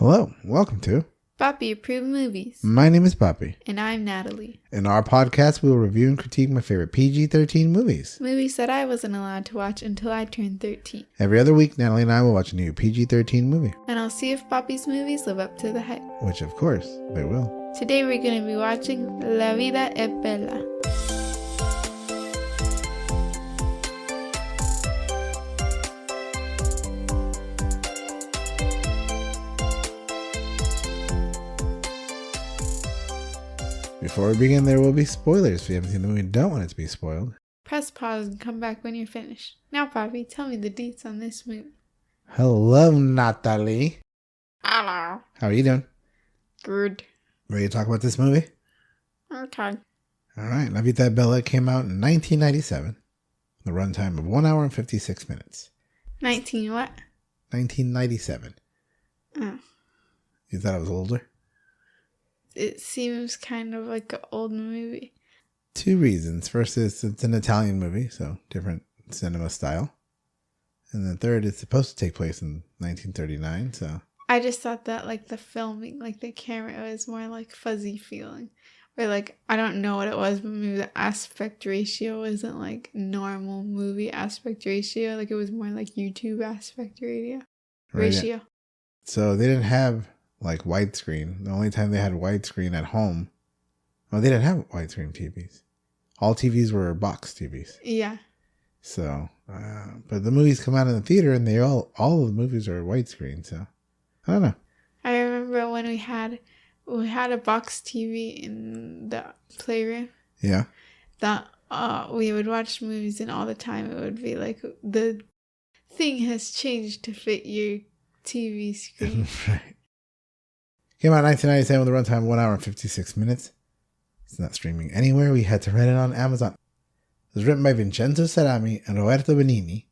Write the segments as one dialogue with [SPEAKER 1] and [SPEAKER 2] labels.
[SPEAKER 1] Hello, welcome to
[SPEAKER 2] Papi Approved Movies.
[SPEAKER 1] My name is Papi.
[SPEAKER 2] And I'm Natalie.
[SPEAKER 1] In our podcast, we will review and critique my favorite PG-13 movies.
[SPEAKER 2] Movies that I wasn't allowed to watch until I turned 13.
[SPEAKER 1] Every other week, Natalie and I will watch a new PG-13 movie.
[SPEAKER 2] And I'll see if Papi's movies live up to the hype.
[SPEAKER 1] Which, of course, they will.
[SPEAKER 2] Today we're going to be watching La Vida es Bella.
[SPEAKER 1] Before we begin, there will be spoilers. If you haven't seen the movie and don't want it to be spoiled,
[SPEAKER 2] press pause and come back when you're finished. Now, Papi, tell me the deets on this movie.
[SPEAKER 1] Hello, Natalie.
[SPEAKER 2] Hello.
[SPEAKER 1] How are you doing?
[SPEAKER 2] Good.
[SPEAKER 1] Ready to talk about this movie?
[SPEAKER 2] Okay.
[SPEAKER 1] All right. La Vita es Bella came out in 1997. The runtime of 1 hour and 56 minutes.
[SPEAKER 2] 19 what?
[SPEAKER 1] 1997.
[SPEAKER 2] Oh.
[SPEAKER 1] You thought I was older?
[SPEAKER 2] It seems kind of like an old movie.
[SPEAKER 1] Two reasons. First is it's an Italian movie, so different cinema style. And then third, it's supposed to take place in 1939, so...
[SPEAKER 2] I just thought that, like, the filming, like, the camera was more, like, fuzzy feeling. Or, like, I don't know what it was, but maybe the aspect ratio wasn't, like, normal movie aspect ratio. Like, it was more like YouTube aspect ratio.
[SPEAKER 1] Right. So they didn't have... like widescreen. The only time they had widescreen at home, well, they didn't have widescreen TVs. All TVs were box TVs.
[SPEAKER 2] Yeah.
[SPEAKER 1] So, but the movies come out in the theater, and all of the movies are widescreen. So, I don't know.
[SPEAKER 2] I remember when we had a box TV in the playroom.
[SPEAKER 1] Yeah.
[SPEAKER 2] That we would watch movies, and all the time it would be like the thing has changed to fit your TV screen.
[SPEAKER 1] Right. Came out in 1997 with a runtime of 1 hour and 56 minutes. It's not streaming anywhere. We had to rent it on Amazon. It was written by Vincenzo Cerami and Roberto Benigni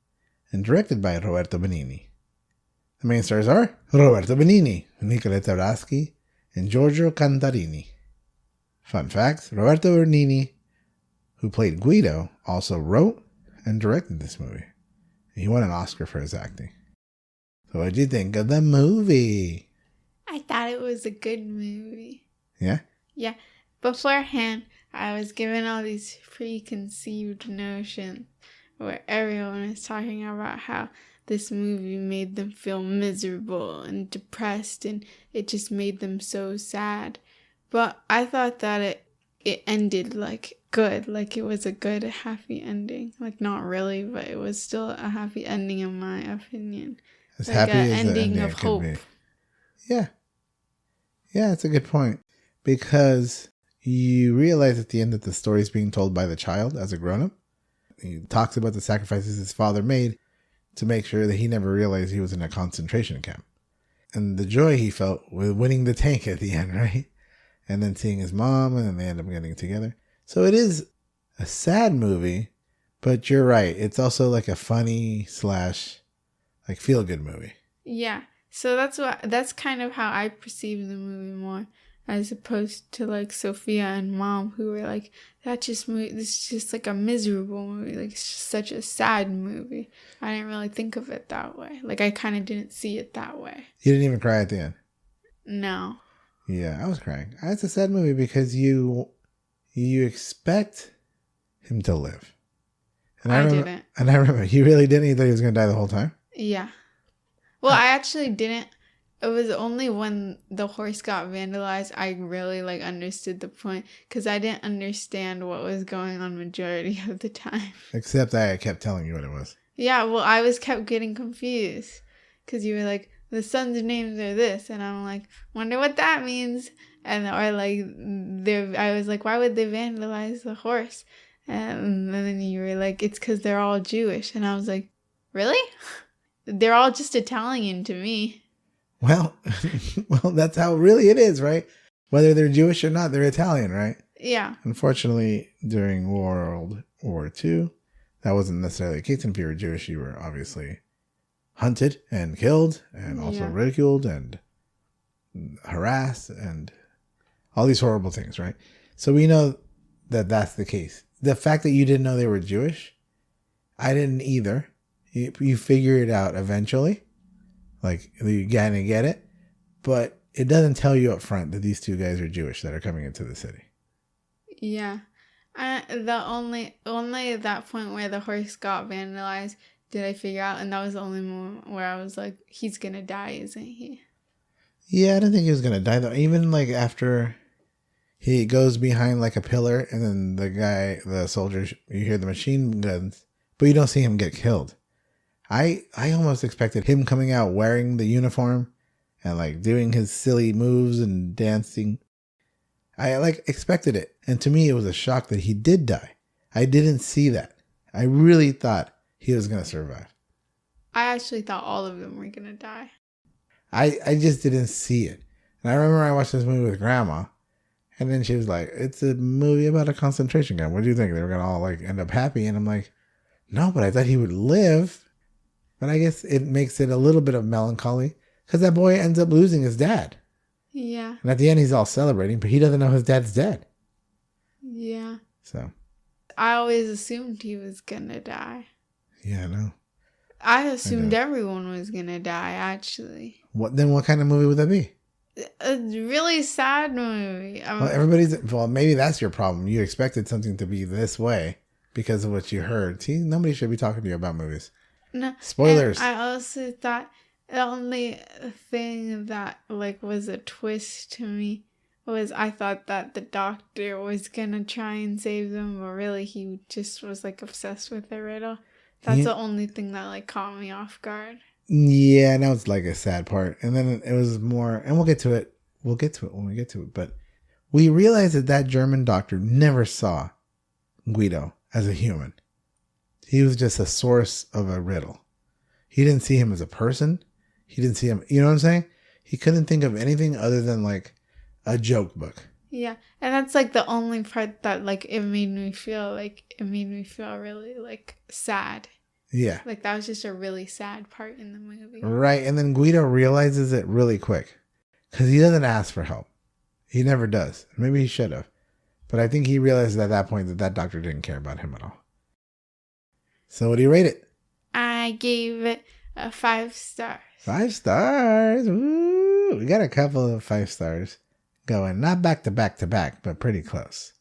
[SPEAKER 1] and directed by Roberto Benigni. The main stars are Roberto Benigni, Nicoletta Braschi, and Giorgio Cantarini. Fun fact, Roberto Benigni, who played Guido, also wrote and directed this movie. He won an Oscar for his acting. So what did you think of the movie?
[SPEAKER 2] I thought it was a good movie.
[SPEAKER 1] Yeah?
[SPEAKER 2] Yeah. Beforehand, I was given all these preconceived notions where everyone was talking about how this movie made them feel miserable and depressed, and it just made them so sad. But I thought that it ended like good. Like it was a good, happy ending. Like not really, but it was still a happy ending in my opinion.
[SPEAKER 1] As
[SPEAKER 2] like
[SPEAKER 1] happy
[SPEAKER 2] an
[SPEAKER 1] as
[SPEAKER 2] ending
[SPEAKER 1] the ending
[SPEAKER 2] of hope.
[SPEAKER 1] could be. Yeah. Yeah, it's a good point. Because you realize at the end that the story is being told by the child as a grown-up. He talks about the sacrifices his father made to make sure that he never realized he was in a concentration camp. And the joy he felt with winning the tank at the end, right? And then seeing his mom, and then they end up getting together. So it is a sad movie, but you're right. It's also like a funny / like feel-good movie.
[SPEAKER 2] Yeah. So that's kind of how I perceive the movie more, as opposed to like Sophia and Mom, who were like, this is just like a miserable movie, like it's just such a sad movie. I didn't really think of it that way. Like I kind of didn't see it that way.
[SPEAKER 1] You didn't even cry at the end?
[SPEAKER 2] No.
[SPEAKER 1] Yeah, I was crying. It's a sad movie because you expect him to live. And I didn't. And I remember, you really didn't? You thought he was going to die the whole time?
[SPEAKER 2] Yeah. Well, I actually didn't. It was only when the horse got vandalized I really like understood the point, because I didn't understand what was going on majority of the time. Except
[SPEAKER 1] I kept telling you what it was.
[SPEAKER 2] Yeah, well, I kept getting confused because you were like, the sons' names are this, and I'm like, wonder what that means. And or like, I was like, why would they vandalize the horse? And then you were like, it's because they're all Jewish, and I was like, really? They're all just Italian to me.
[SPEAKER 1] Well, that's how really it is, right? Whether they're Jewish or not, they're Italian, right?
[SPEAKER 2] Yeah.
[SPEAKER 1] Unfortunately, during World War II, that wasn't necessarily the case. And if you were Jewish, you were obviously hunted and killed and also ridiculed and harassed and all these horrible things, right? So we know that that's the case. The fact that you didn't know they were Jewish, I didn't either. You figure it out eventually. Like, you're going to get it. But it doesn't tell you up front that these two guys are Jewish that are coming into the city.
[SPEAKER 2] Yeah. The only at that point where the horse got vandalized did I figure out, and that was the only moment where I was like, he's gonna die, isn't he?
[SPEAKER 1] Yeah, I didn't think he was gonna die though. Even like after he goes behind like a pillar, and then the soldiers, you hear the machine guns, but you don't see him get killed. I almost expected him coming out wearing the uniform and like doing his silly moves and dancing. I like expected it. And to me, it was a shock that he did die. I didn't see that. I really thought he was going to survive.
[SPEAKER 2] I actually thought all of them were gonna die.
[SPEAKER 1] I just didn't see it. And I remember I watched this movie with Grandma, and then she was like, it's a movie about a concentration camp. What do you think? They were going to all like end up happy? And I'm like, no, but I thought he would live. But I guess it makes it a little bit of melancholy because that boy ends up losing his dad.
[SPEAKER 2] Yeah.
[SPEAKER 1] And at the end, he's all celebrating, but he doesn't know his dad's dead.
[SPEAKER 2] Yeah.
[SPEAKER 1] So.
[SPEAKER 2] I always assumed he was gonna die.
[SPEAKER 1] Yeah, I know.
[SPEAKER 2] I assumed everyone was gonna die, actually.
[SPEAKER 1] What kind of movie would that be?
[SPEAKER 2] A really sad movie.
[SPEAKER 1] Well, maybe that's your problem. You expected something to be this way because of what you heard. See, nobody should be talking to you about movies.
[SPEAKER 2] No.
[SPEAKER 1] Spoilers.
[SPEAKER 2] I also thought the only thing that like was a twist to me was I thought that the doctor was gonna try and save them, but really he just was like obsessed with the riddle. That's the only thing that like caught me off guard.
[SPEAKER 1] Yeah, that was like a sad part. And then it was more, and we'll get to it. We'll get to it when we get to it. But we realized that German doctor never saw Guido as a human. He was just a source of a riddle. He didn't see him as a person. He didn't see him, you know what I'm saying? He couldn't think of anything other than like a joke book.
[SPEAKER 2] Yeah, and that's like the only part that like it made me feel really like sad.
[SPEAKER 1] Yeah.
[SPEAKER 2] Like that was just a really sad part in the movie.
[SPEAKER 1] Right, and then Guido realizes it really quick because he doesn't ask for help. He never does. Maybe he should have. But I think he realized at that point that doctor didn't care about him at all. So what do you rate it?
[SPEAKER 2] I gave it a 5 stars.
[SPEAKER 1] 5 stars. Ooh, we got a couple of 5 stars going. Not back to back to back, but pretty close.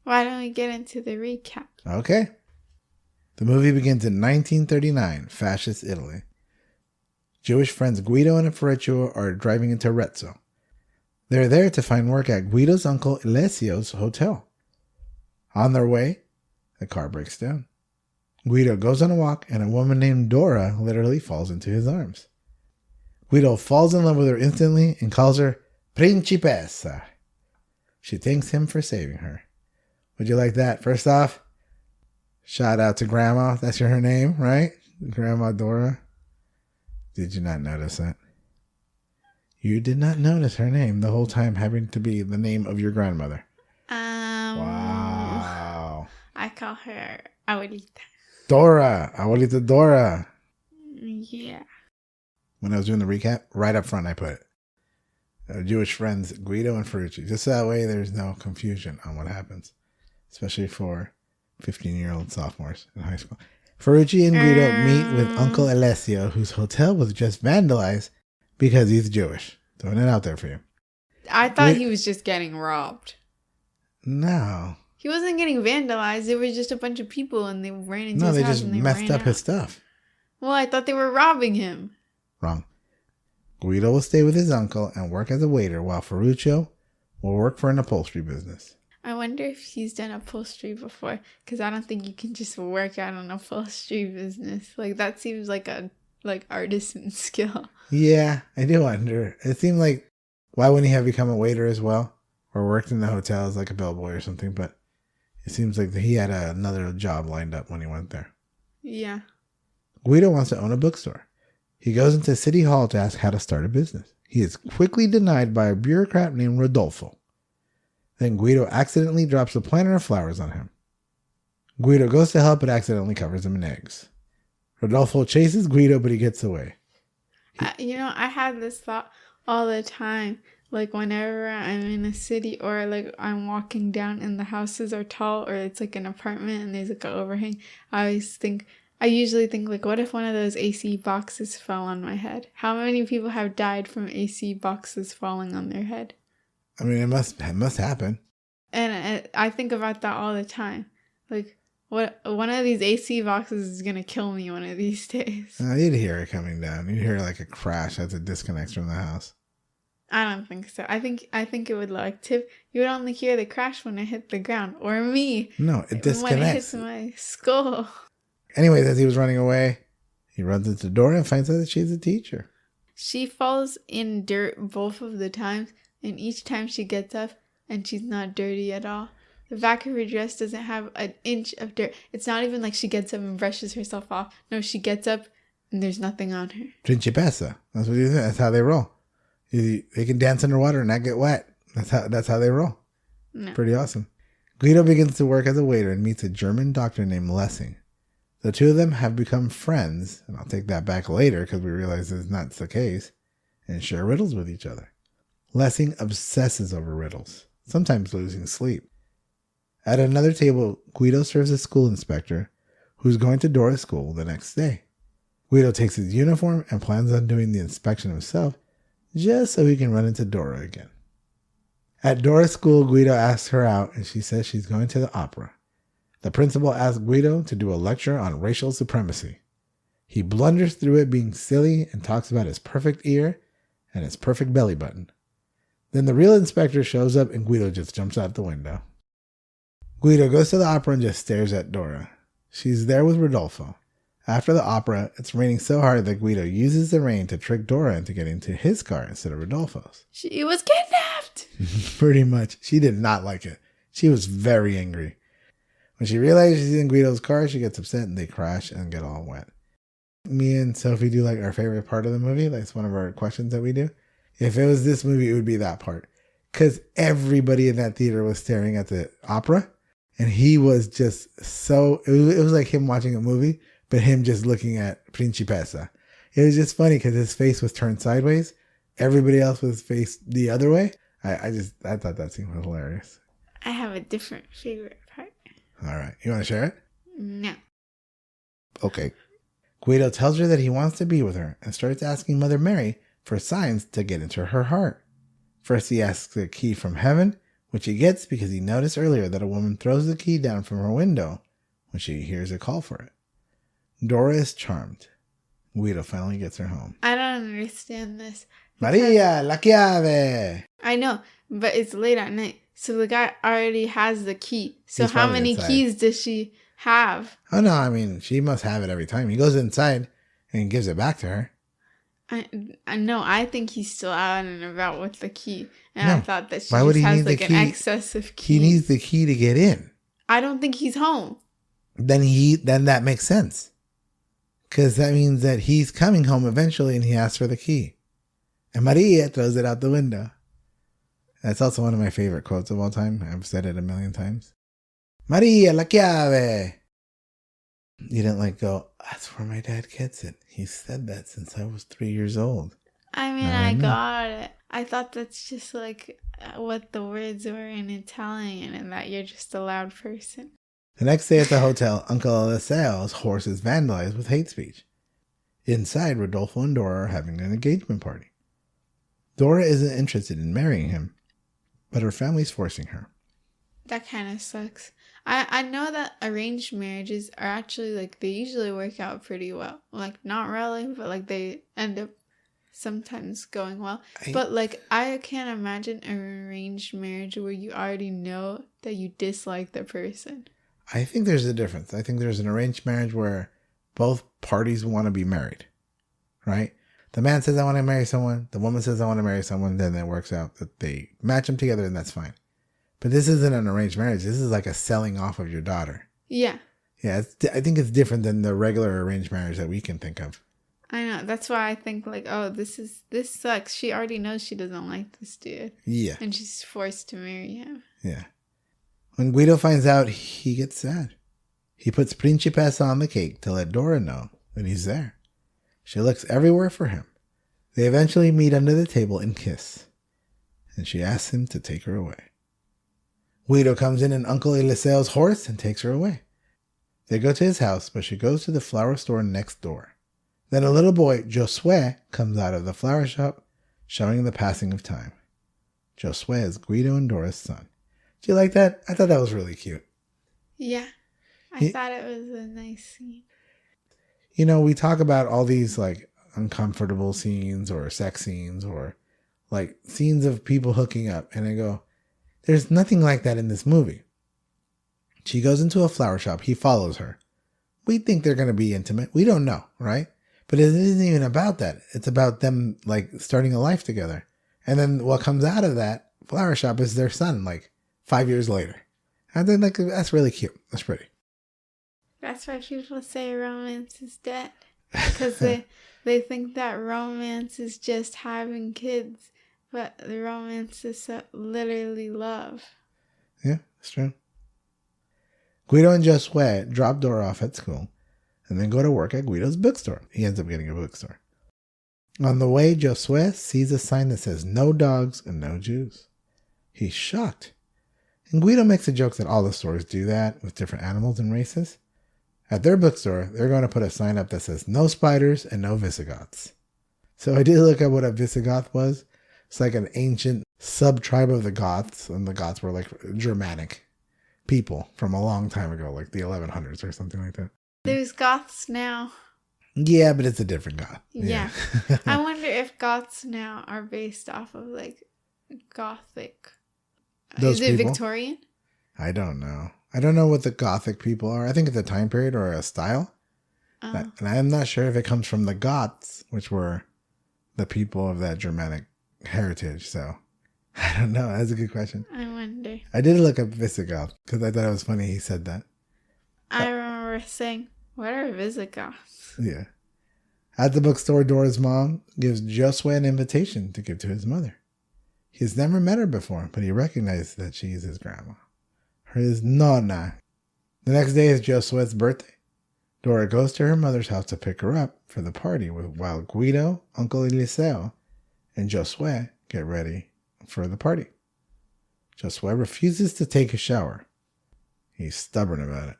[SPEAKER 2] Why don't we get into the recap?
[SPEAKER 1] Okay. The movie begins in 1939, fascist Italy. Jewish friends Guido and Ferruccio are driving into Arezzo. They're there to find work at Guido's uncle Alessio's hotel. On their way, the car breaks down. Guido goes on a walk, and a woman named Dora literally falls into his arms. Guido falls in love with her instantly and calls her Principessa. She thanks him for saving her. Would you like that? First off, shout out to Grandma. That's her name, right? Grandma Dora. Did you not notice that? You did not notice her name the whole time having to be the name of your grandmother. Wow.
[SPEAKER 2] I call her Abuelita.
[SPEAKER 1] Dora. Abuelita Dora.
[SPEAKER 2] Yeah.
[SPEAKER 1] When I was doing the recap, right up front I put it. Jewish friends Guido and Ferruccio. Just that way there's no confusion on what happens. Especially for 15-year-old sophomores in high school. Ferruccio and Guido meet with Uncle Alessio, whose hotel was just vandalized because he's Jewish. Throwing it out there for you.
[SPEAKER 2] I thought he was just getting robbed.
[SPEAKER 1] No.
[SPEAKER 2] He wasn't getting vandalized. It was just a bunch of people and they ran into his house.
[SPEAKER 1] No, they just messed up his stuff.
[SPEAKER 2] Well, I thought they were robbing him.
[SPEAKER 1] Wrong. Guido will stay with his uncle and work as a waiter while Ferruccio will work for an upholstery business.
[SPEAKER 2] I wonder if he's done upholstery before, because I don't think you can just work out an upholstery business. Like, that seems like a artisan skill. Yeah,
[SPEAKER 1] I do wonder. It seemed like, why wouldn't he have become a waiter as well? Or worked in the hotel as like a bellboy or something, but it seems like he had another job lined up when he went there.
[SPEAKER 2] Yeah.
[SPEAKER 1] Guido wants to own a bookstore. He goes into City Hall to ask how to start a business. He is quickly denied by a bureaucrat named Rodolfo. Then Guido accidentally drops a planter of flowers on him. Guido goes to help but accidentally covers him in eggs. Rodolfo chases Guido, but he gets away.
[SPEAKER 2] I had this thought all the time. Like, whenever I'm in a city or, like, I'm walking down and the houses are tall or it's, like, an apartment and there's, like, an overhang, I I usually think, like, what if one of those AC boxes fell on my head? How many people have died from AC boxes falling on their head?
[SPEAKER 1] I mean, it must happen.
[SPEAKER 2] And I think about that all the time. Like, what one of these AC boxes is going to kill me one of these days.
[SPEAKER 1] You'd hear it coming down. You'd hear like a crash as it disconnects from the house.
[SPEAKER 2] I don't think so. I think it would like tip. You would only hear the crash when it hit the ground. Or me.
[SPEAKER 1] No, it disconnects.
[SPEAKER 2] When it hits my skull.
[SPEAKER 1] Anyways, as he was running away, he runs into Dora and finds out that she's a teacher.
[SPEAKER 2] She falls in dirt both of the times. And each time she gets up and she's not dirty at all. The back of her dress doesn't have an inch of dirt. It's not even like she gets up and brushes herself off. No, she gets up and there's nothing on her.
[SPEAKER 1] Principessa. That's what you say. That's how they roll. They can dance underwater and not get wet. That's how they roll.
[SPEAKER 2] No.
[SPEAKER 1] Pretty awesome. Guido begins to work as a waiter and meets a German doctor named Lessing. The two of them have become friends, and I'll take that back later because we realize it's not the case, and share riddles with each other. Lessing obsesses over riddles, sometimes losing sleep. At another table, Guido serves a school inspector who's going to Dora's school the next day. Guido takes his uniform and plans on doing the inspection himself just so he can run into Dora again. At Dora's school, Guido asks her out and she says she's going to the opera. The principal asks Guido to do a lecture on racial supremacy. He blunders through it being silly and talks about his perfect ear and his perfect belly button. Then the real inspector shows up and Guido just jumps out the window. Guido goes to the opera and just stares at Dora. She's there with Rodolfo. After the opera, it's raining so hard that Guido uses the rain to trick Dora into getting to his car instead of Rodolfo's.
[SPEAKER 2] She was kidnapped!
[SPEAKER 1] Pretty much. She did not like it. She was very angry. When she realizes she's in Guido's car, she gets upset and they crash and get all wet. Me and Sophie do like our favorite part of the movie. That's one of our questions that we do. If it was this movie, it would be that part. Because everybody in that theater was staring at the opera. And he was just so... It was like him watching a movie, but him just looking at Principessa. It was just funny because his face was turned sideways. Everybody else was faced the other way. I thought that scene was hilarious.
[SPEAKER 2] I have a different favorite part.
[SPEAKER 1] All right. You want to share it?
[SPEAKER 2] No.
[SPEAKER 1] Okay. Guido tells her that he wants to be with her and starts asking Mother Mary for signs to get into her heart. First, he asks a key from heaven, which he gets because he noticed earlier that a woman throws the key down from her window when she hears a call for it. Dora is charmed. Guido finally gets her home.
[SPEAKER 2] I don't understand this.
[SPEAKER 1] Maria, la chiave!
[SPEAKER 2] I know, but it's late at night. So the guy already has the key. So
[SPEAKER 1] He's
[SPEAKER 2] how
[SPEAKER 1] probably
[SPEAKER 2] many
[SPEAKER 1] inside.
[SPEAKER 2] keys does she have?
[SPEAKER 1] Oh, no, I mean, she must have it every time. He goes inside and gives it back to her.
[SPEAKER 2] I know. I think he's still out and about with the key. And
[SPEAKER 1] No.
[SPEAKER 2] I thought that she
[SPEAKER 1] Why would
[SPEAKER 2] just
[SPEAKER 1] he
[SPEAKER 2] has
[SPEAKER 1] need the
[SPEAKER 2] like an
[SPEAKER 1] key?
[SPEAKER 2] excess of keys.
[SPEAKER 1] He needs the key to get in.
[SPEAKER 2] I don't think he's home.
[SPEAKER 1] Then that makes sense. Because that means that he's coming home eventually and he asks for the key. And Maria throws it out the window. That's also one of my favorite quotes of all time. I've said it a million times. Maria, la chiave. You didn't go, that's where my dad gets it. He said that since I was 3 years old.
[SPEAKER 2] I mean, I got it. I thought that's just like what the words were in Italian and that you're just a loud person.
[SPEAKER 1] The next day at the hotel, Uncle Eliseo's horse is vandalized with hate speech. Inside, Rodolfo and Dora are having an engagement party. Dora isn't interested in marrying him, but her family's forcing her.
[SPEAKER 2] That kind of sucks. I know that arranged marriages are actually like they usually work out pretty well. Like not really, but like they end up sometimes going well. But like I can't imagine an arranged marriage where you already know that you dislike the person.
[SPEAKER 1] I think there's a difference. I think there's an arranged marriage where both parties want to be married, right? The man says, I want to marry someone. The woman says, I want to marry someone. Then it works out that they match them together and that's fine. But this isn't an arranged marriage. This is like a selling off of your daughter.
[SPEAKER 2] Yeah.
[SPEAKER 1] Yeah, I think it's different than the regular arranged marriage that we can think of.
[SPEAKER 2] I know. That's why I think like, oh, this sucks. She already knows she doesn't like this dude.
[SPEAKER 1] Yeah.
[SPEAKER 2] And she's forced to marry him.
[SPEAKER 1] Yeah. When Guido finds out, he gets sad. He puts Principessa on the cake to let Dora know that he's there. She looks everywhere for him. They eventually meet under the table and kiss. And she asks him to take her away. Guido comes in Uncle Eliseo's horse and takes her away. They go to his house, but she goes to the flower store next door. Then a little boy, Josue, comes out of the flower shop, showing the passing of time. Josue is Guido and Dora's son. Do you like that? I thought that was really cute.
[SPEAKER 2] Yeah. I thought it was a nice scene.
[SPEAKER 1] You know, we talk about all these like uncomfortable scenes or sex scenes or like scenes of people hooking up. And I go, there's nothing like that in this movie. She goes into a flower shop. He follows her. We think they're going to be intimate. We don't know, right? But it isn't even about that. It's about them like starting a life together. And then what comes out of that flower shop is their son, like 5 years later. I think like that's really cute. That's pretty.
[SPEAKER 2] That's why people say romance is dead. Because they think that romance is just having kids. But the romance is literally love.
[SPEAKER 1] Yeah, that's true. Guido and Josue drop Dora off at school and then go to work at Guido's bookstore. He ends up getting a bookstore. On the way, Josue sees a sign that says no dogs and no Jews. He's shocked. And Guido makes a joke that all the stores do that with different animals and races. At their bookstore, they're going to put a sign up that says no spiders and no Visigoths. So I did look at what a Visigoth was. It's like an ancient sub-tribe of the Goths, and the Goths were like Germanic people from a long time ago, like the 1100s or something like that.
[SPEAKER 2] There's Goths now.
[SPEAKER 1] Yeah, but it's a different Goth.
[SPEAKER 2] Yeah. I wonder if Goths now are based off of like Gothic.
[SPEAKER 1] Those
[SPEAKER 2] Is it
[SPEAKER 1] people?
[SPEAKER 2] Victorian?
[SPEAKER 1] I don't know. I don't know what the Gothic people are. I think it's a time period or a style. And I'm not sure if it comes from the Goths, which were the people of that Germanic heritage. So I don't know. That's a good question.
[SPEAKER 2] I wonder.
[SPEAKER 1] I did look up Visigoth because I thought it was funny he said that.
[SPEAKER 2] I remember saying, what are Visigoths?
[SPEAKER 1] Yeah. At the bookstore, Dora's mom gives Josue an invitation to give to his mother. He's never met her before, but he recognizes that she is his grandma. His nonna. The next day is Josue's birthday. Dora goes to her mother's house to pick her up for the party while Guido, Uncle Eliseo, and Josue get ready for the party. Josue refuses to take a shower. He's stubborn about it.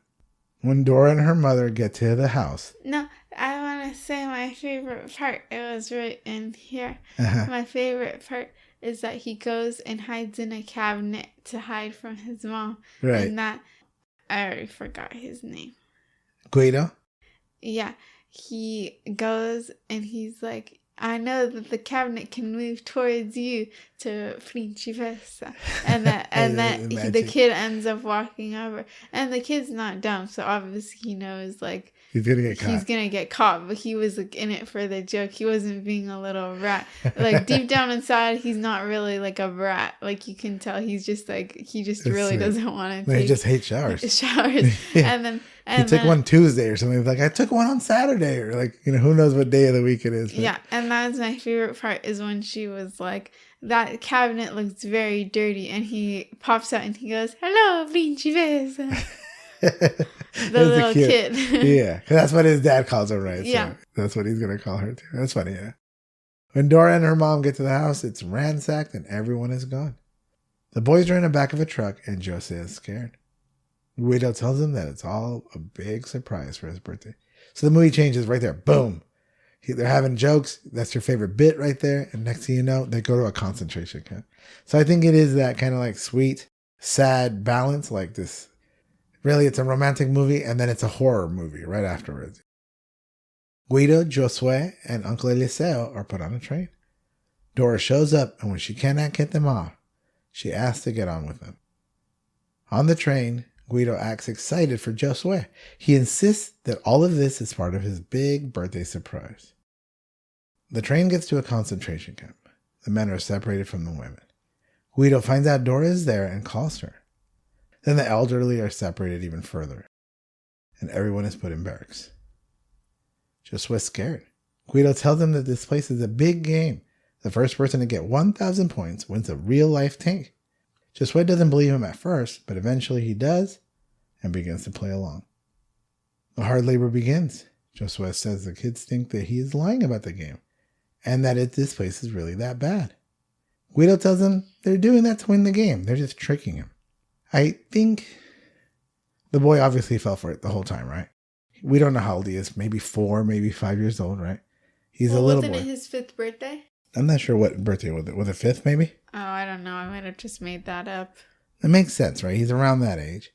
[SPEAKER 1] When Dora and her mother get to the house...
[SPEAKER 2] No, I want to say my favorite part. It was right in here. My favorite part is that he goes and hides in a cabinet to hide from his mom.
[SPEAKER 1] Right.
[SPEAKER 2] And that... I already forgot his name.
[SPEAKER 1] Guido?
[SPEAKER 2] Yeah. He goes and he's like, I know that the cabinet can move towards you to Principessa. And that the kid ends up walking over. And the kid's not dumb, so obviously he knows, like,
[SPEAKER 1] he's going to get caught.
[SPEAKER 2] He's going to get caught, but he was like, in it for the joke. He wasn't being a little rat. Like, deep down inside, he's not really like a brat. Like, you can tell he's just like, he just really
[SPEAKER 1] sweet.
[SPEAKER 2] Doesn't want to
[SPEAKER 1] take... He just hates showers.
[SPEAKER 2] Yeah. And
[SPEAKER 1] he took one Tuesday or something. He's like, I took one on Saturday. Or like, who knows what day of the week it is. But...
[SPEAKER 2] Yeah, and that's my favorite part is when she was like, that cabinet looks very dirty. And he pops out and he goes, hello, Principessa. The little kid.
[SPEAKER 1] Yeah, because that's what his dad calls her, right?
[SPEAKER 2] Yeah.
[SPEAKER 1] So that's what he's going to call her too. That's funny, yeah. When Dora and her mom get to the house, it's ransacked and everyone is gone. The boys are in the back of a truck and Josue is scared. Guido tells him that it's all a big surprise for his birthday. So the movie changes right there. Boom. They're having jokes. That's your favorite bit right there. And next thing you know, they go to a concentration camp. So I think it is that kind of like sweet, sad balance. Like this, really, it's a romantic movie and then it's a horror movie right afterwards. Guido, Josue, and Uncle Eliseo are put on a train. Dora shows up, and when she cannot get them off, she asks to get on with them. On the train, Guido acts excited for Josue. He insists that all of this is part of his big birthday surprise. The train gets to a concentration camp. The men are separated from the women. Guido finds out Dora is there and calls her. Then the elderly are separated even further, and everyone is put in barracks. Josue's scared. Guido tells him that this place is a big game. The first person to get 1,000 points wins a real-life tank. Josue doesn't believe him at first, but eventually he does and begins to play along. The hard labor begins. Josue says the kids think that he is lying about the game and that this place is really that bad. Guido tells them they're doing that to win the game. They're just tricking him. I think The boy obviously fell for it the whole time, right? We don't know how old he is. Maybe 4, maybe 5 years old, right? He's a little boy.
[SPEAKER 2] Wasn't it his 5th birthday?
[SPEAKER 1] I'm not sure what birthday was it. Was it 5th, maybe?
[SPEAKER 2] Oh, I don't know. I might have just made that up.
[SPEAKER 1] It makes sense, right? He's around that age.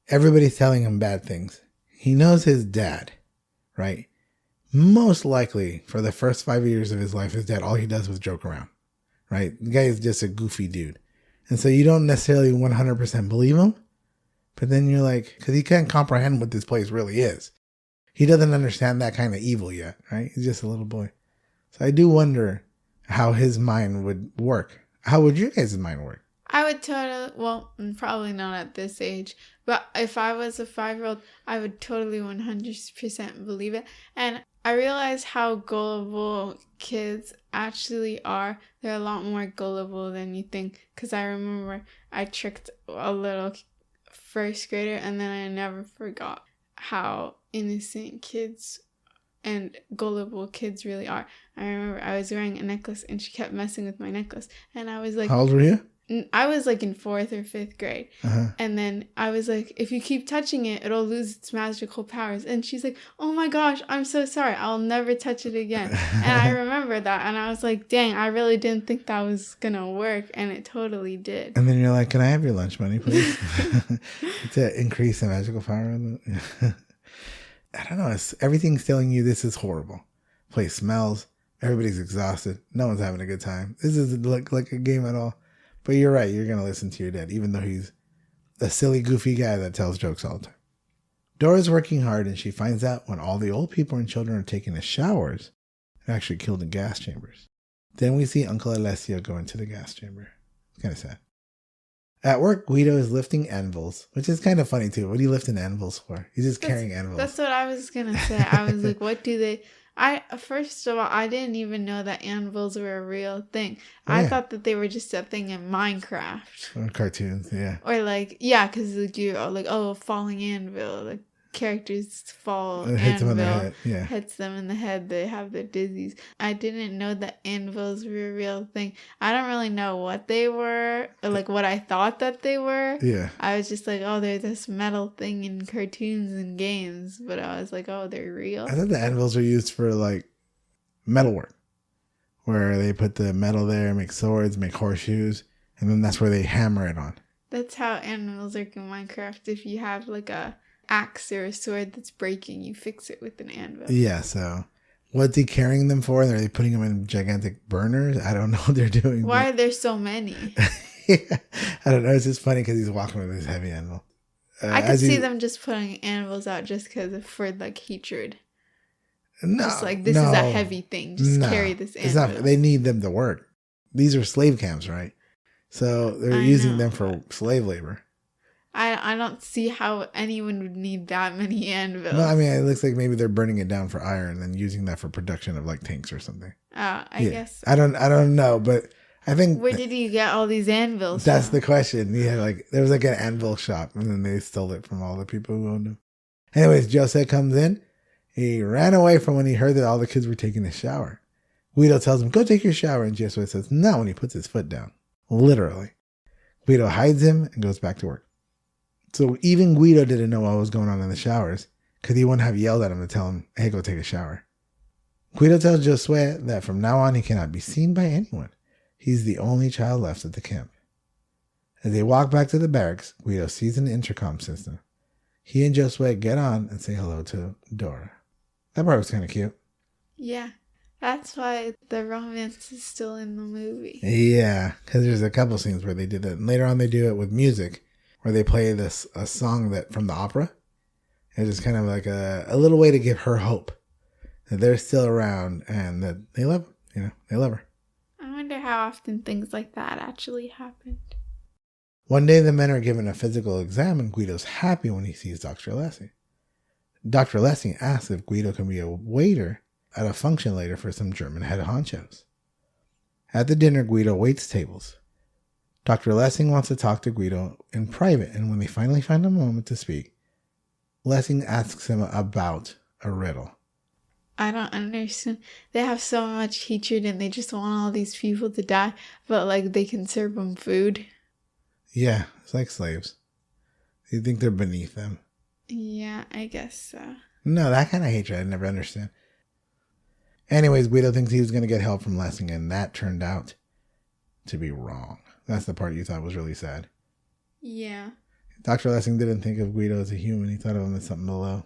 [SPEAKER 1] Everybody's telling him bad things. He knows his dad, right? Most likely, for the first 5 years of his life, his dad, all he does was joke around, right? The guy is just a goofy dude. And so you don't necessarily 100% believe him. But then you're like, because he can't comprehend what this place really is. He doesn't understand that kind of evil yet, right? He's just a little boy. So I do wonder how his mind would work. How would your guys' mind work?
[SPEAKER 2] I would totally, well, probably not at this age, but if I was a 5-year-old, I would totally 100% believe it. And I realize how gullible kids actually are. They're a lot more gullible than you think. Because I remember I tricked a little first grader, and then I never forgot how innocent kids and gullible kids really are. I remember I was wearing a necklace and she kept messing with my necklace, and I was like,
[SPEAKER 1] how old were you?
[SPEAKER 2] I was like in 4th or 5th grade. And then I was like, if you keep touching it, it'll lose its magical powers. And she's like, oh my gosh, I'm so sorry, I'll never touch it again. And I remember that, and I was like, dang, I really didn't think that was gonna work, and it totally did.
[SPEAKER 1] And then you're like, can I have your lunch money, please? To increase the magical power of it. I don't know, everything's telling you this is horrible. Place smells, everybody's exhausted, no one's having a good time. This doesn't look like a game at all. But you're right, you're going to listen to your dad, even though he's a silly, goofy guy that tells jokes all the time. Dora's working hard, and she finds out when all the old people and children are taking the showers, they're actually killed in gas chambers. Then we see Uncle Alessio go into the gas chamber. It's kind of sad. At work, Guido is lifting anvils, which is kind of funny too. What are you lifting anvils for? He's just carrying anvils.
[SPEAKER 2] That's what I was going to say. I was like, what do they... First of all, I didn't even know that anvils were a real thing.
[SPEAKER 1] Oh,
[SPEAKER 2] I thought that they were just a thing in Minecraft.
[SPEAKER 1] Or cartoons, yeah.
[SPEAKER 2] Or like, yeah, because like you're like, oh, falling anvil. Like characters fall,
[SPEAKER 1] hits them in the
[SPEAKER 2] anvil
[SPEAKER 1] head. Yeah.
[SPEAKER 2] hits them in the head. They have their dizzies. I didn't know that anvils were a real thing. I don't really know what they were, or like what I thought that they were.
[SPEAKER 1] Yeah.
[SPEAKER 2] I was just like, oh, they're this metal thing in cartoons and games. But I was like, oh, they're real.
[SPEAKER 1] I thought the anvils are used for like metalwork, where they put the metal there, make swords, make horseshoes, and then that's where they hammer it on.
[SPEAKER 2] That's how anvils work in Minecraft. If you have like a axe or a sword that's breaking, you fix it with an anvil.
[SPEAKER 1] Yeah, so what's he carrying them for? Are they putting them in gigantic burners? I don't know what they're doing.
[SPEAKER 2] Why are there so many?
[SPEAKER 1] Yeah, I don't know. It's just funny because he's walking with his heavy anvil.
[SPEAKER 2] I could see them just putting anvils out just because for like hatred.
[SPEAKER 1] No,
[SPEAKER 2] just like this is a heavy thing. Just carry this anvil.
[SPEAKER 1] It's not. They need them to work. These are slave camps, right? So they're using them for slave labor.
[SPEAKER 2] I don't see how anyone would need that many anvils.
[SPEAKER 1] No, I mean, it looks like maybe they're burning it down for iron and then using that for production of like tanks or something.
[SPEAKER 2] I guess.
[SPEAKER 1] I don't know, but I think.
[SPEAKER 2] Where did you get all these anvils
[SPEAKER 1] That's
[SPEAKER 2] from?
[SPEAKER 1] the question. Yeah, like there was like an anvil shop and then they stole it from all the people who owned them. Anyways, Jose comes in. He ran away from when he heard that all the kids were taking a shower. Guido tells him, go take your shower. And Jose says, no, when he puts his foot down. Literally. Guido hides him and goes back to work. So even Guido didn't know what was going on in the showers because he wouldn't have yelled at him to tell him, hey, go take a shower. Guido tells Josue that from now on he cannot be seen by anyone. He's the only child left at the camp. As they walk back to the barracks, Guido sees an intercom system. He and Josue get on and say hello to Dora. That part was kind of cute.
[SPEAKER 2] Yeah, that's why the romance is still in the movie.
[SPEAKER 1] Yeah, because there's a couple scenes where they did that. And later on they do it with music, where they play a song that from the opera. It's just kind of like a little way to give her hope that they're still around and that they love him. They love her.
[SPEAKER 2] I wonder how often things like that actually happened.
[SPEAKER 1] One day the men are given a physical exam and Guido's happy when he sees Dr. Alessi. Dr. Alessi asks if Guido can be a waiter at a function later for some German head honchos. At the dinner, Guido waits tables. Dr. Lessing wants to talk to Guido in private, and when they finally find a moment to speak, Lessing asks him about a riddle.
[SPEAKER 2] I don't understand. They have so much hatred and they just want all these people to die, but like they can serve them food.
[SPEAKER 1] Yeah, it's like slaves. They think they're beneath them.
[SPEAKER 2] Yeah, I guess so.
[SPEAKER 1] No, that kind of hatred I never understand. Anyways, Guido thinks he was going to get help from Lessing, and that turned out to be wrong. That's the part you thought was really sad.
[SPEAKER 2] Yeah.
[SPEAKER 1] Dr. Lessing didn't think of Guido as a human. He thought of him as something below.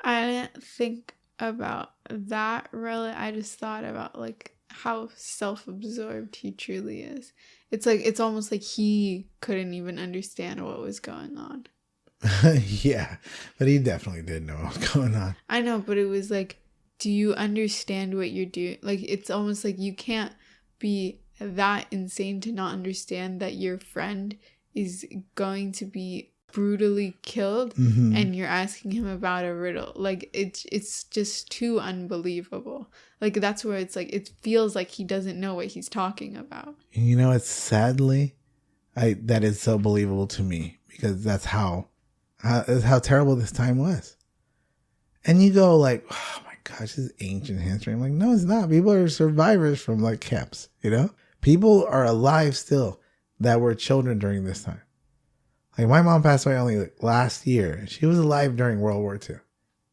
[SPEAKER 2] I didn't think about that really. I just thought about like how self-absorbed he truly is. It's like it's almost like he couldn't even understand what was going on.
[SPEAKER 1] Yeah, but he definitely did know what was going on.
[SPEAKER 2] I know, but it was like, do you understand what you're doing? Like, it's almost like you can't be that insane to not understand that your friend is going to be brutally killed, and you're asking him about a riddle. Like, it's just too unbelievable. Like, that's where it's like, it feels like he doesn't know what he's talking about.
[SPEAKER 1] You know, it's sadly, that is so believable to me, because that's how terrible this time was. And you go like, oh my gosh, this is ancient history. I'm like, no, it's not. People are survivors from like camps, you know? People are alive still that were children during this time. Like my mom passed away only like last year. She was alive during World War II.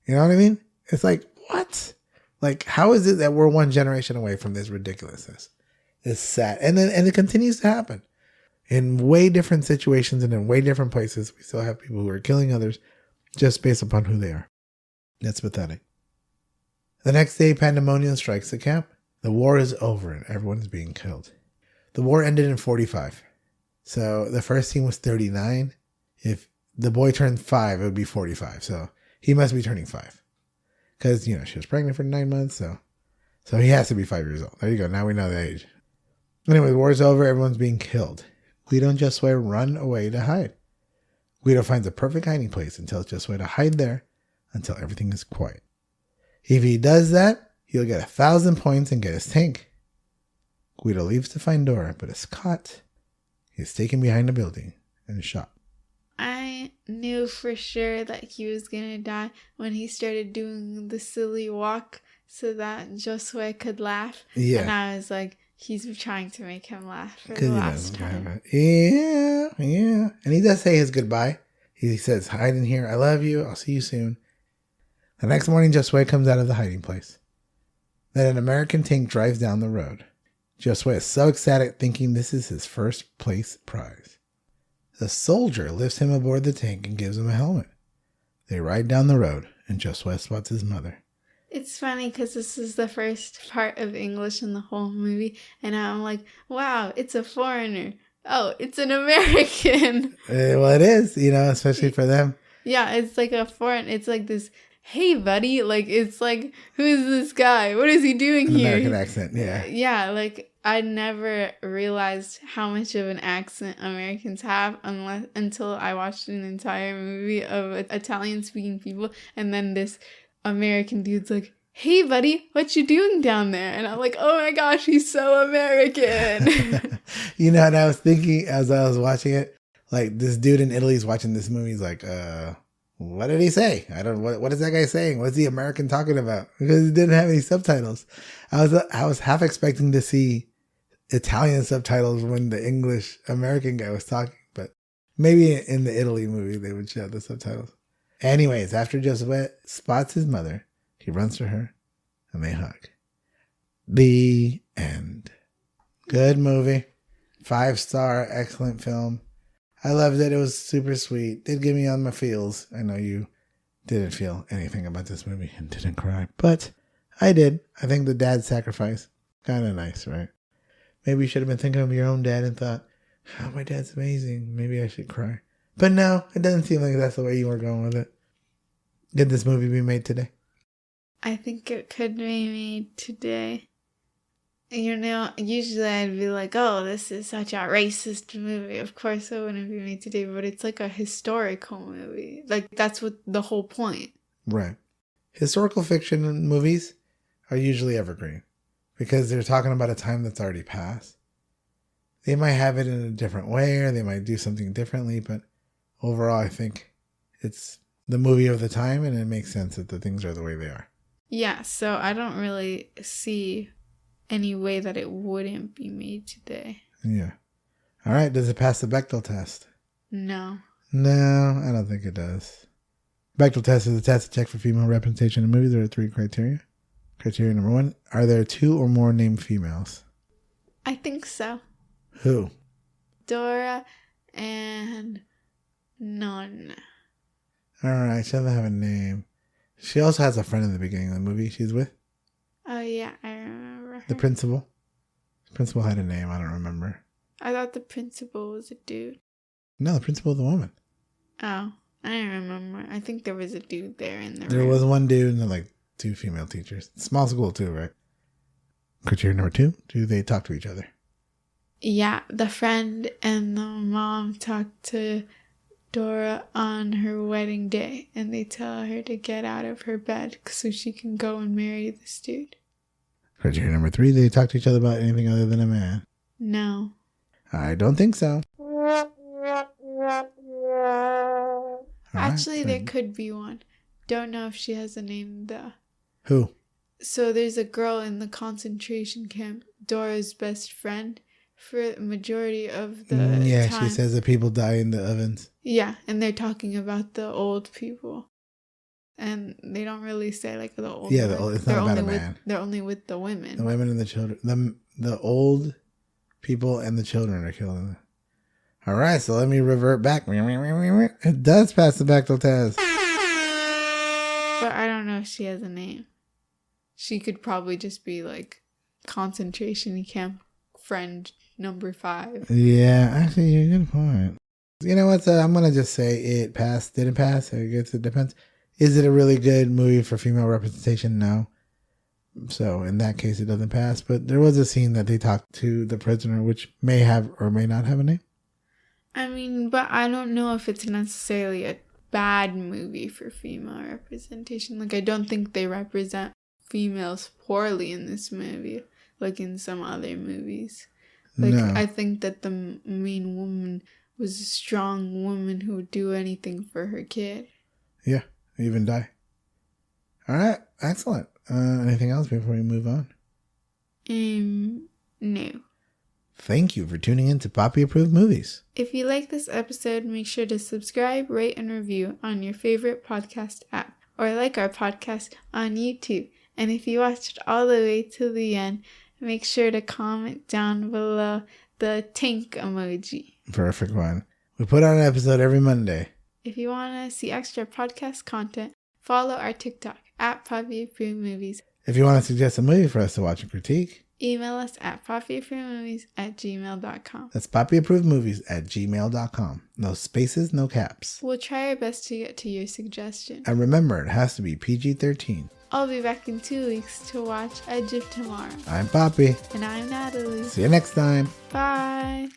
[SPEAKER 1] You know what I mean? It's like, what? Like, how is it that we're one generation away from this ridiculousness? It's sad. And it continues to happen. In way different situations and in way different places, we still have people who are killing others just based upon who they are. That's pathetic. The next day, pandemonium strikes the camp. The war is over and everyone's being killed. The war ended in 1945. So the first team was 39. If the boy turned 5, it would be 45. So he must be turning 5. Because, you know, she was pregnant for 9 months. So he has to be 5 years old. There you go. Now we know the age. Anyway, the war's over. Everyone's being killed. Guido and Josue run away to hide. Guido finds a perfect hiding place and tells Josue to hide there until everything is quiet. If he does that, he'll get 1,000 points and get his tank. Guido leaves to find Dora, but is caught. He is taken behind a building and shot.
[SPEAKER 2] I knew for sure that he was gonna die when he started doing the silly walk so that Josue could laugh.
[SPEAKER 1] Yeah.
[SPEAKER 2] And I was like, he's trying to make him laugh for the last time.
[SPEAKER 1] Yeah. And he does say his goodbye. He says, hide in here. I love you. I'll see you soon. The next morning, Josue comes out of the hiding place. Then an American tank drives down the road. Josue is so ecstatic, thinking this is his first place prize. The soldier lifts him aboard the tank and gives him a helmet. They ride down the road, and Josue spots his mother.
[SPEAKER 2] It's funny because this is the first part of English in the whole movie, and I'm like, wow, it's a foreigner. Oh, it's an American.
[SPEAKER 1] Well, it is, you know, especially for them.
[SPEAKER 2] Yeah, it's like it's like this, hey, buddy. Like, it's like, who is this guy? What is he doing here?
[SPEAKER 1] American accent, yeah.
[SPEAKER 2] Yeah, like, I never realized how much of an accent Americans have until I watched an entire movie of Italian-speaking people, and then this American dude's like, hey, buddy, what you doing down there? And I'm like, oh my gosh, he's so American.
[SPEAKER 1] You know, and I was thinking as I was watching it, like this dude in Italy's watching this movie. He's like, what did he say? I don't know. What is that guy saying? What's the American talking about? Because he didn't have any subtitles. I was half expecting to see Italian subtitles when the English American guy was talking, but maybe in the Italy movie, they would show the subtitles. Anyways, after Josue spots his mother, he runs to her and they hug. The end. Good movie. 5-star, excellent film. I loved it. It was super sweet. Did give me on my feels. I know you didn't feel anything about this movie and didn't cry, but I did. I think the dad sacrifice, kind of nice, right? Maybe you should have been thinking of your own dad and thought, oh, my dad's amazing. Maybe I should cry. But no, it doesn't seem like that's the way you were going with it. Did this movie be made today?
[SPEAKER 2] I think it could be made today. You know, usually I'd be like, oh, this is such a racist movie. Of course it wouldn't be made today, but it's like a historical movie. Like, that's what the whole point.
[SPEAKER 1] Right. Historical fiction movies are usually evergreen because they're talking about a time that's already passed. They might have it in a different way or they might do something differently, but overall, I think it's the movie of the time and it makes sense that the things are the way they are.
[SPEAKER 2] Yeah, so I don't really see any way that it wouldn't be made today.
[SPEAKER 1] Yeah. All right. Does it pass the Bechdel test?
[SPEAKER 2] No.
[SPEAKER 1] No, I don't think it does. Bechdel test is a test to check for female representation in movies. There are 3 criteria. Criteria number 1, are there 2 or more named females?
[SPEAKER 2] I think so.
[SPEAKER 1] Who?
[SPEAKER 2] Dora and none.
[SPEAKER 1] Alright, she doesn't have a name. She also has a friend in the beginning of the movie she's with.
[SPEAKER 2] Oh, yeah, I remember her.
[SPEAKER 1] The principal. The principal had a name, I don't remember.
[SPEAKER 2] I thought the principal was a dude.
[SPEAKER 1] No, the principal was a woman.
[SPEAKER 2] Oh, I don't remember. I think there was a dude there in the
[SPEAKER 1] There
[SPEAKER 2] room.
[SPEAKER 1] was one dude and then like 2 female teachers. Small school too, right? Criteria number 2, do they talk to each other?
[SPEAKER 2] Yeah, the friend and the mom talked to Dora on her wedding day, and they tell her to get out of her bed so she can go and marry this dude.
[SPEAKER 1] Criteria number 3, they talk to each other about anything other than a man?
[SPEAKER 2] No.
[SPEAKER 1] I don't think so.
[SPEAKER 2] Actually, there could be one. Don't know if she has a name, though.
[SPEAKER 1] Who?
[SPEAKER 2] So there's a girl in the concentration camp, Dora's best friend, for the majority of the time.
[SPEAKER 1] She says that people die in the ovens.
[SPEAKER 2] Yeah, and they're talking about the old people. And they don't really say like the old.
[SPEAKER 1] Yeah, it's not about a man.
[SPEAKER 2] They're only with the women.
[SPEAKER 1] The women and the children. The old people and the children are killing them. All right, so let me revert back. It does pass the Bechdel test.
[SPEAKER 2] But I don't know if she has a name. She could probably just be like concentration camp friend number 5.
[SPEAKER 1] Yeah, actually, you're a good point. You know what? I'm going to just say it passed. Did it pass? I guess it depends. Is it a really good movie for female representation? No. So in that case, it doesn't pass. But there was a scene that they talked to the prisoner, which may have or may not have a name.
[SPEAKER 2] I mean, but I don't know if it's necessarily a bad movie for female representation. Like, I don't think they represent females poorly in this movie, like in some other movies. Like, no. I think that the main woman was a strong woman who would do anything for her kid.
[SPEAKER 1] Yeah, even die. All right, excellent. Anything else before we move on?
[SPEAKER 2] No.
[SPEAKER 1] Thank you for tuning in to Papi Approved Movies.
[SPEAKER 2] If you like this episode, make sure to subscribe, rate, and review on your favorite podcast app, or like our podcast on YouTube. And if you watched all the way to the end, make sure to comment down below the tank emoji.
[SPEAKER 1] Perfect one. We put out an episode every Monday.
[SPEAKER 2] If you want to see extra podcast content, follow our TikTok at Papi Approved Movies.
[SPEAKER 1] If you want to suggest a movie for us to watch and critique,
[SPEAKER 2] email us at papiapprovedmovies@gmail.com.
[SPEAKER 1] That's papiapprovedmovies@gmail.com. No spaces, no caps.
[SPEAKER 2] We'll try our best to get to your suggestion.
[SPEAKER 1] And remember, it has to be PG-13.
[SPEAKER 2] I'll be back in 2 weeks to watch Edge of Tomorrow.
[SPEAKER 1] I'm Papi.
[SPEAKER 2] And I'm Natalie.
[SPEAKER 1] See you next time.
[SPEAKER 2] Bye.